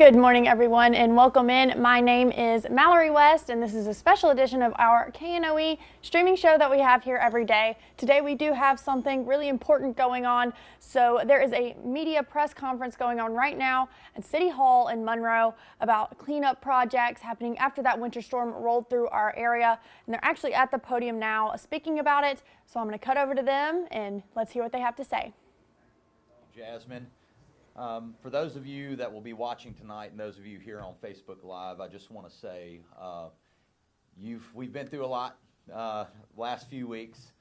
Good morning, everyone, and welcome in. My name is Mallory West, and this is a special edition of our KNOE streaming show that we have here every day. Today, we do have something really important going on. So there is a media press conference going on right now at City Hall in Monroe about cleanup projects happening after that winter storm rolled through our area. And they're actually at the podium now speaking about it. So I'm going to cut over to them and let's hear what they have to say. Jasmine. For those of you that will be watching tonight and those of you here on Facebook Live, I just want to say we've been through a lot last few weeks.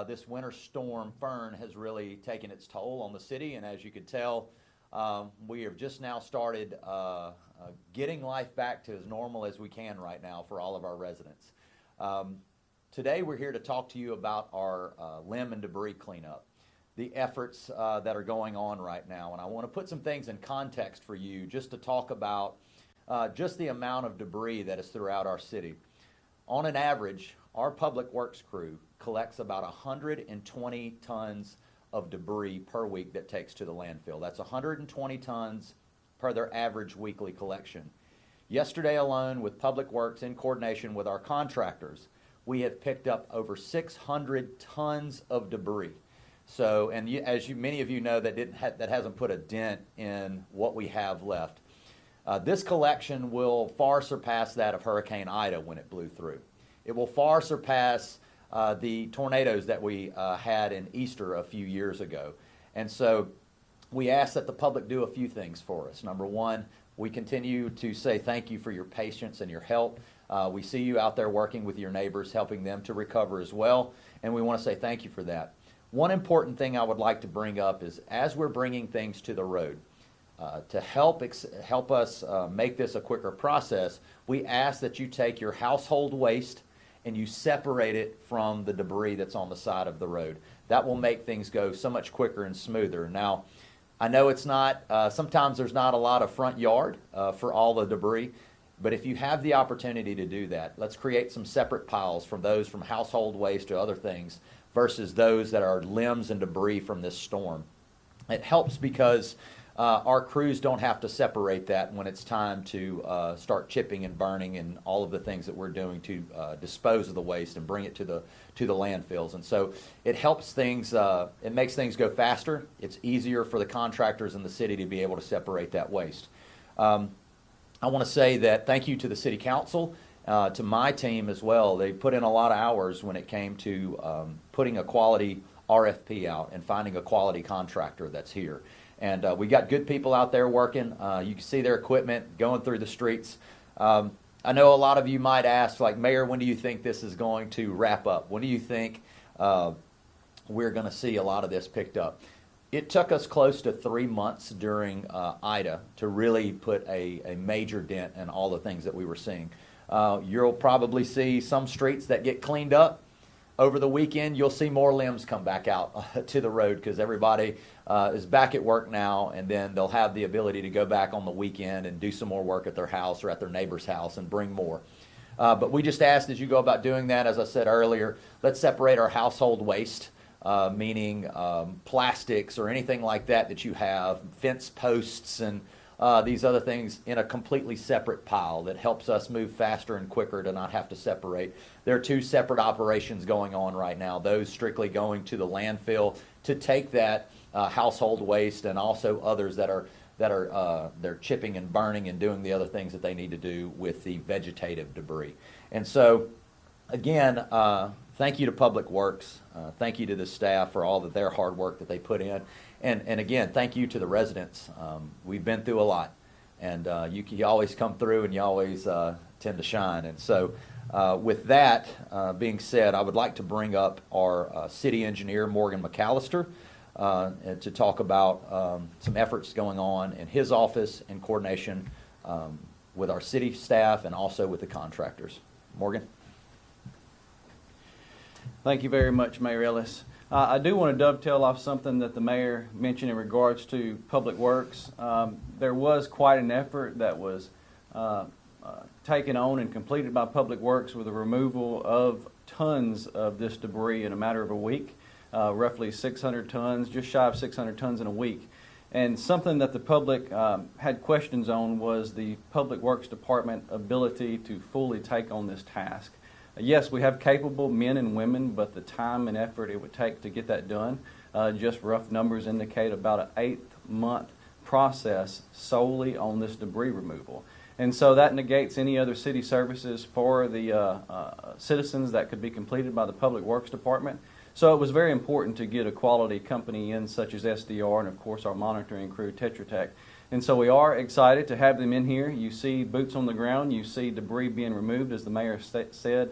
This winter storm, Fern, has really taken its toll on the city, and as you could tell, we have just now started getting life back to as normal as we can right now for all of our residents. Today we're here to talk to you about our limb and debris cleanup. The efforts that are going on right now. And I want to put some things in context for you just to talk about just the amount of debris that is throughout our city. On an average, our public works crew collects about 120 tons of debris per week that takes to the landfill. That's 120 tons per their average weekly collection. Yesterday alone, with Public Works in coordination with our contractors, we have picked up over 600 tons of debris. So, and many of you know, that hasn't put a dent in what we have left. This collection will far surpass that of Hurricane Ida when it blew through. It will far surpass the tornadoes that we had in Easter a few years ago. And so we ask that the public do a few things for us. Number one, we continue to say thank you for your patience and your help. We see you out there working with your neighbors, helping them to recover as well, and we want to say thank you for that. One important thing I would like to bring up is as we're bringing things to the road, to help us make this a quicker process, we ask that you take your household waste and you separate it from the debris that's on the side of the road. That will make things go so much quicker and smoother. Now, I know it's not, sometimes there's not a lot of front yard for all the debris, but if you have the opportunity to do that, let's create some separate piles from those from household waste to other things versus those that are limbs and debris from this storm. It helps because our crews don't have to separate that when it's time to start chipping and burning and all of the things that we're doing to dispose of the waste and bring it to the landfills. And so it helps things, it makes things go faster. It's easier for the contractors in the city to be able to separate that waste. I want to say that thank you to the City Council, to my team as well. They put in a lot of hours when it came to putting a quality RFP out and finding a quality contractor that's here. And we got good people out there working. You can see their equipment going through the streets. I know a lot of you might ask, like, Mayor, when do you think this is going to wrap up? When do you think we're going to see a lot of this picked up? It took us close to 3 months during Ida to really put a major dent in all the things that we were seeing. You'll probably see some streets that get cleaned up. Over the weekend, you'll see more limbs come back out to the road because everybody is back at work now, and then they'll have the ability to go back on the weekend and do some more work at their house or at their neighbor's house and bring more. But we just asked as you go about doing that, as I said earlier, let's separate our household waste, meaning plastics or anything like that you have, fence posts and these other things in a completely separate pile that helps us move faster and quicker to not have to separate. There are two separate operations going on right now, those strictly going to the landfill to take that household waste and also others that are they're chipping and burning and doing the other things that they need to do with the vegetative debris. And so, again, thank you to Public Works. Thank you to the staff for all of their hard work that they put in. And again, thank you to the residents. We've been through a lot, and you always come through and you always tend to shine. And so with that being said, I would like to bring up our city engineer, Morgan McAllister, to talk about some efforts going on in his office in coordination with our city staff and also with the contractors. Morgan. Thank you very much, Mayor Ellis. I do want to dovetail off something that the mayor mentioned in regards to Public Works. There was quite an effort that was taken on and completed by Public Works with the removal of tons of this debris in a matter of a week, roughly 600 tons, just shy of 600 tons in a week. And something that the public had questions on was the Public Works Department ability to fully take on this task. Yes, we have capable men and women, but the time and effort it would take to get that done, just rough numbers indicate about an 8-month process solely on this debris removal. And so that negates any other city services for the citizens that could be completed by the Public Works Department. So it was very important to get a quality company in, such as SDR and of course our monitoring crew, Tetra Tech. And so we are excited to have them in here. You see boots on the ground, you see debris being removed, as the mayor said,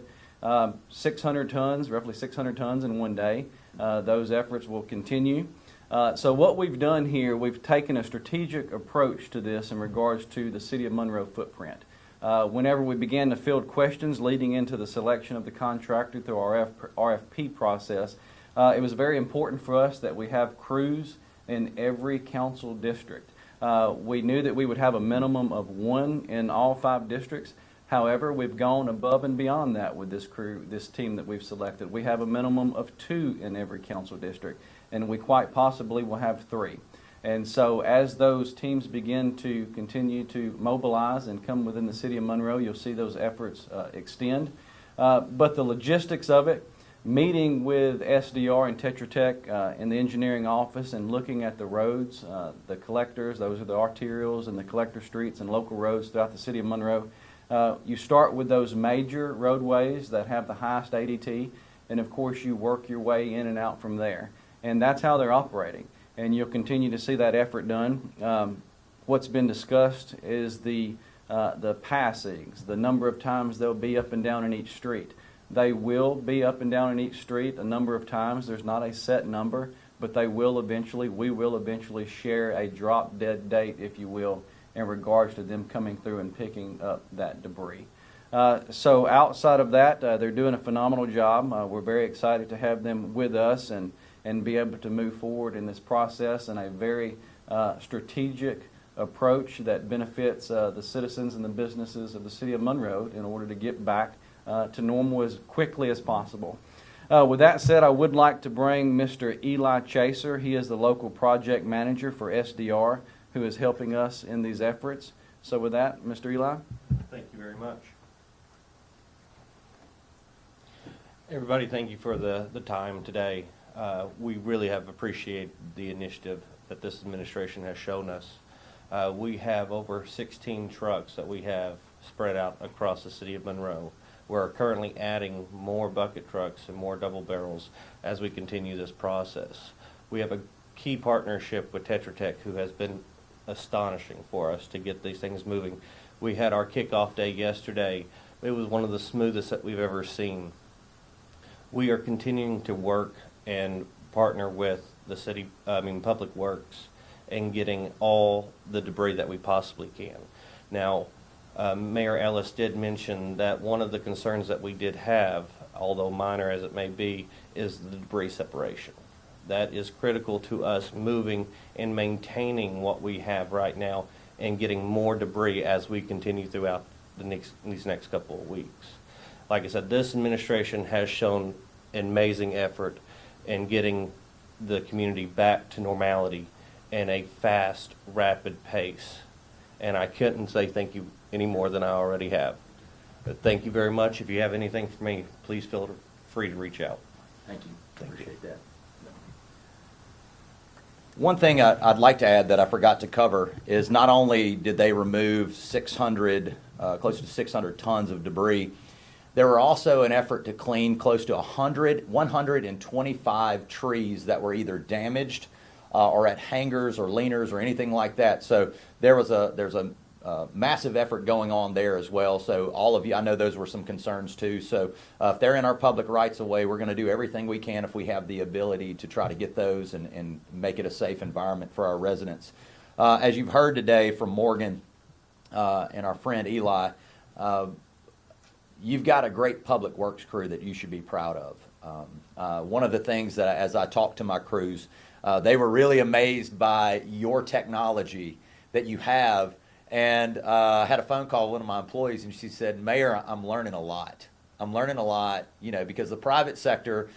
600 tons, roughly 600 tons in one day. Those efforts will continue. So what we've done here, we've taken a strategic approach to this in regards to the City of Monroe footprint. Whenever we began to field questions leading into the selection of the contractor through our RFP process, it was very important for us that we have crews in every council district. We knew that we would have a minimum of 1 in all 5 districts. However, we've gone above and beyond that with this crew, this team that we've selected. We have a minimum of 2 in every council district, and we quite possibly will have 3. And so as those teams begin to continue to mobilize and come within the City of Monroe, you'll see those efforts extend. But the logistics of it, meeting with SDR and Tetra Tech in the engineering office and looking at the roads, the collectors, those are the arterials and the collector streets and local roads throughout the City of Monroe. You start with those major roadways that have the highest ADT, and of course you work your way in and out from there. And that's how they're operating. And you'll continue to see that effort done. What's been discussed is the passings, the number of times they'll be up and down in each street. They will be up and down in each street a number of times. There's not a set number, but we will eventually share a drop dead date, if you will, in regards to them coming through and picking up that debris. So outside of that, they're doing a phenomenal job. We're very excited to have them with us and be able to move forward in this process in a very strategic approach that benefits the citizens and the businesses of the City of Monroe in order to get back to normal as quickly as possible. With that said, I would like to bring Mr. Eli Chaser. He is the local project manager for SDR, who is helping us in these efforts. So with that, Mr. Eli. Thank you very much. Everybody, thank you for the time today. We really have appreciated the initiative that this administration has shown us. We have over 16 trucks that we have spread out across the City of Monroe. We're currently adding more bucket trucks and more double barrels as we continue this process. We have a key partnership with Tetra Tech, who has been astonishing for us to get these things moving. We had our kickoff day yesterday. It was one of the smoothest that we've ever seen. We are continuing to work and partner with the Public Works and getting all the debris that we possibly can. Now, Mayor Ellis did mention that one of the concerns that we did have, although minor as it may be, is the debris separation. That is critical to us moving and maintaining what we have right now and getting more debris as we continue throughout these next couple of weeks. Like I said, this administration has shown amazing effort in getting the community back to normality in a fast, rapid pace. And I couldn't say thank you any more than I already have. But thank you very much. If you have anything for me, please feel free to reach out. Thank you. Thank Appreciate you. that. One thing I'd like to add that I forgot to cover is not only did they remove close to 600 tons of debris, there were also an effort to clean close to 125 trees that were either damaged or at hangars or leaners or anything like that. So there's a massive effort going on there as well. So all of you, I know those were some concerns too. So if they're in our public rights of way, we're going to do everything we can if we have the ability to try to get those and make it a safe environment for our residents. As you've heard today from Morgan and our friend Eli, you've got a great public works crew that you should be proud of. One of the things that as I talked to my crews, they were really amazed by your technology that you have. And I had a phone call with one of my employees, and she said, "Mayor, I'm learning a lot. I'm learning a lot, because the private sector,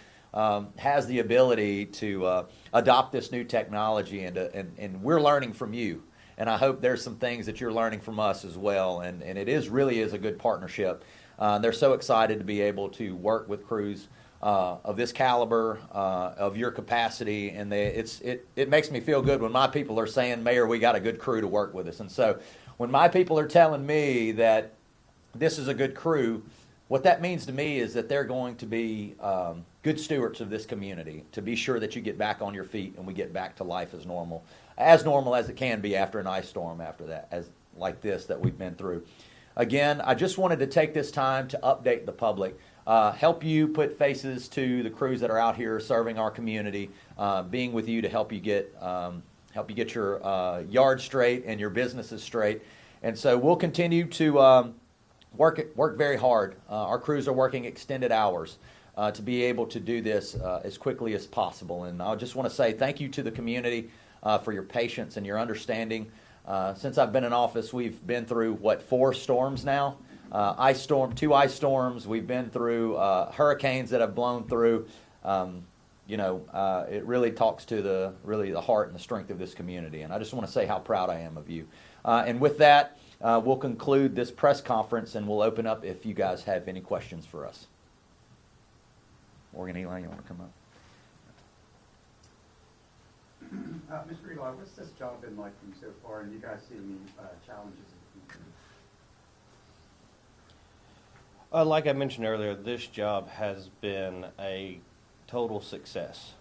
has the ability to adopt this new technology, and we're learning from you. And I hope there's some things that you're learning from us as well. And it really is a good partnership. They're so excited to be able to work with crews of this caliber, of your capacity, and it makes me feel good when my people are saying, Mayor, we got a good crew to work with us. And so when my people are telling me that this is a good crew, what that means to me is that they're going to be good stewards of this community, to be sure that you get back on your feet and we get back to life as normal as it can be after an ice storm like this that we've been through. Again, I just wanted to take this time to update the public, help you put faces to the crews that are out here serving our community, being with you to help you get your yard straight and your businesses straight. And so we'll continue to work very hard. Our crews are working extended hours to be able to do this as quickly as possible. And I just want to say thank you to the community for your patience and your understanding. Since I've been in office, we've been through, 4 storms now? 2 ice storms. We've been through hurricanes that have blown through. It really talks to the heart and the strength of this community. And I just want to say how proud I am of you. And with that, we'll conclude this press conference, and we'll open up if you guys have any questions for us. Morgan, Eli, you want to come up? Mr. Eli, what's this job been like for you so far, and do you guys see any challenges in the future? Like I mentioned earlier, this job has been a total success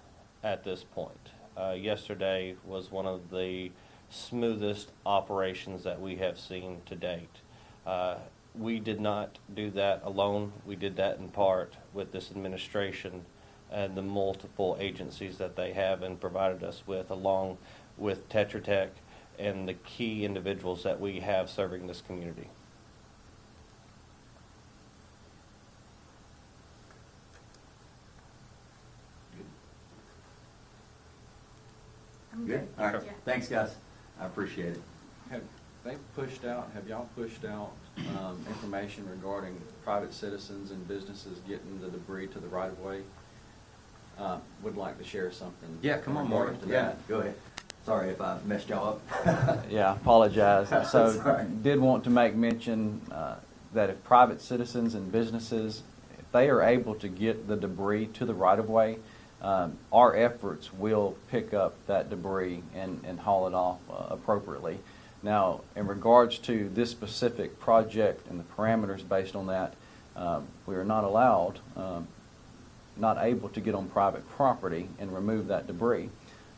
at this point. Yesterday was one of the smoothest operations that we have seen to date. We did not do that alone. We did that in part with this administration and the multiple agencies that they have and provided us with, along with Tetra Tech and the key individuals that we have serving this community. Good. All right. Thanks, guys. I appreciate it. Have y'all pushed out information regarding private citizens and businesses getting the debris to the right of way? Would like to share something. Yeah, come on, Morgan. Yeah, go ahead. Sorry if I messed y'all up. Yeah, I apologize. So Sorry. did want to make mention that if private citizens and businesses, if they are able to get the debris to the right of way, our efforts will pick up that debris and haul it off appropriately. Now, in regards to this specific project and the parameters based on that, we are not allowed, not able to get on private property and remove that debris.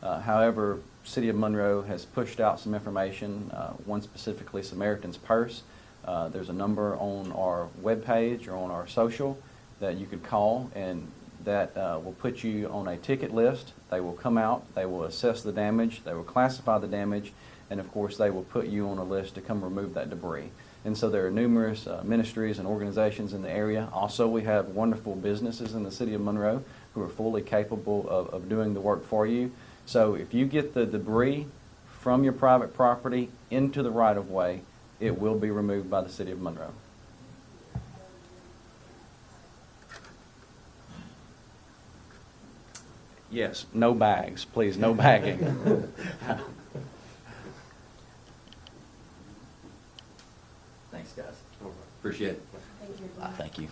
However, City of Monroe has pushed out some information, one specifically Samaritan's Purse. There's a number on our webpage or on our social that you could call, and that will put you on a ticket list. They will come out, they will assess the damage, they will classify the damage, and of course they will put you on a list to come remove that debris. And so there are numerous ministries and organizations in the area. Also, we have wonderful businesses in the City of Monroe who are fully capable of doing the work for you. So if you get the debris from your private property into the right-of-way, it will be removed by the City of Monroe. Yes, no bags, please, no bagging. Thanks, guys. Appreciate it. Thank you. Thank you.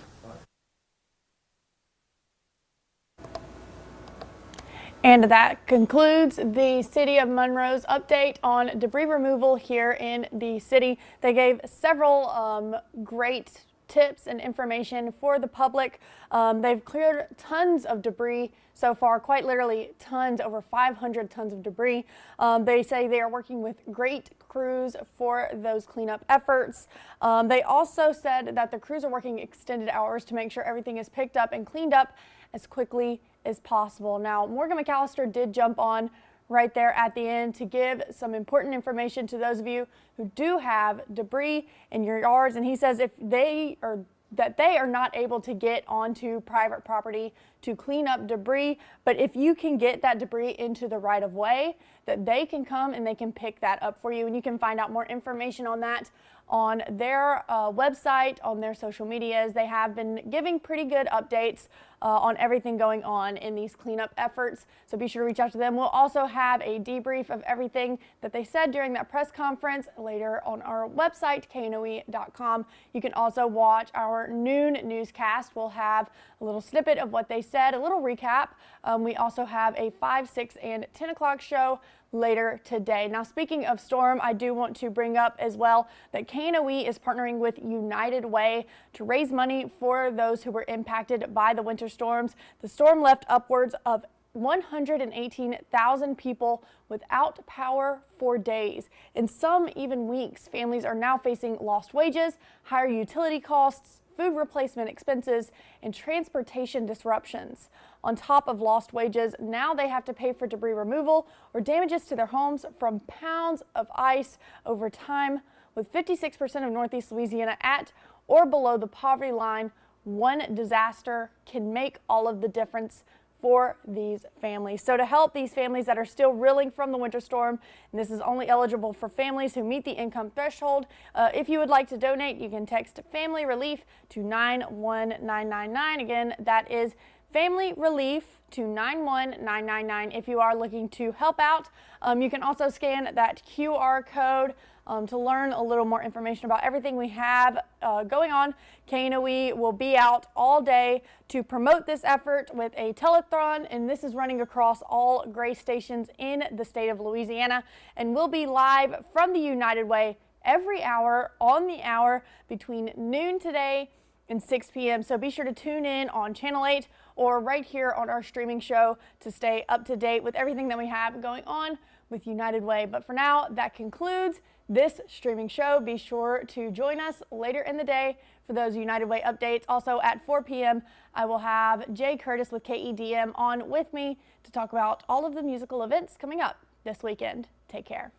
And that concludes the City of Monroe's update on debris removal here in the city. They gave several great tips and information for the public. They've cleared tons of debris so far, quite literally tons, over 500 tons of debris. They say they are working with great crews for those cleanup efforts. They also said that the crews are working extended hours to make sure everything is picked up and cleaned up as quickly as possible. Now, Morgan McAllister did jump on right there at the end to give some important information to those of you who do have debris in your yards. And he says if they are not able to get onto private property to clean up debris, but if you can get that debris into the right of way, that they can come and they can pick that up for you. And you can find out more information on that on their website, on their social medias. They have been giving pretty good updates on everything going on in these cleanup efforts. So be sure to reach out to them. We'll also have a debrief of everything that they said during that press conference later on our website, knoe.com. You can also watch our noon newscast. We'll have a little snippet of what they said, a little recap. We also have a 5, 6, and 10 o'clock show later today. Now, speaking of storm, I do want to bring up as well that KNOE is partnering with United Way to raise money for those who were impacted by the winter storms. The storm left upwards of 118,000 people without power for days. In some even weeks, families are now facing lost wages, higher utility costs, food replacement expenses, and transportation disruptions. On top of lost wages, now they have to pay for debris removal or damages to their homes from pounds of ice over time. With 56% of Northeast Louisiana at or below the poverty line, one disaster can make all of the difference for these families. So to help these families that are still reeling from the winter storm, and this is only eligible for families who meet the income threshold, if you would like to donate, you can text Family Relief to 91999. Again, that is Family Relief to 91999 if you are looking to help out. You can also scan that QR code to learn a little more information about everything we have going on. KNOE will be out all day to promote this effort with a telethon, and this is running across all gray stations in the state of Louisiana, and we'll be live from the United Way every hour on the hour between noon today and 6 p.m. So be sure to tune in on Channel 8 or right here on our streaming show to stay up to date with everything that we have going on with United Way. But for now, that concludes this streaming show. Be sure to join us later in the day for those United Way updates. Also at 4 p.m., I will have Jay Curtis with KEDM on with me to talk about all of the musical events coming up this weekend. Take care.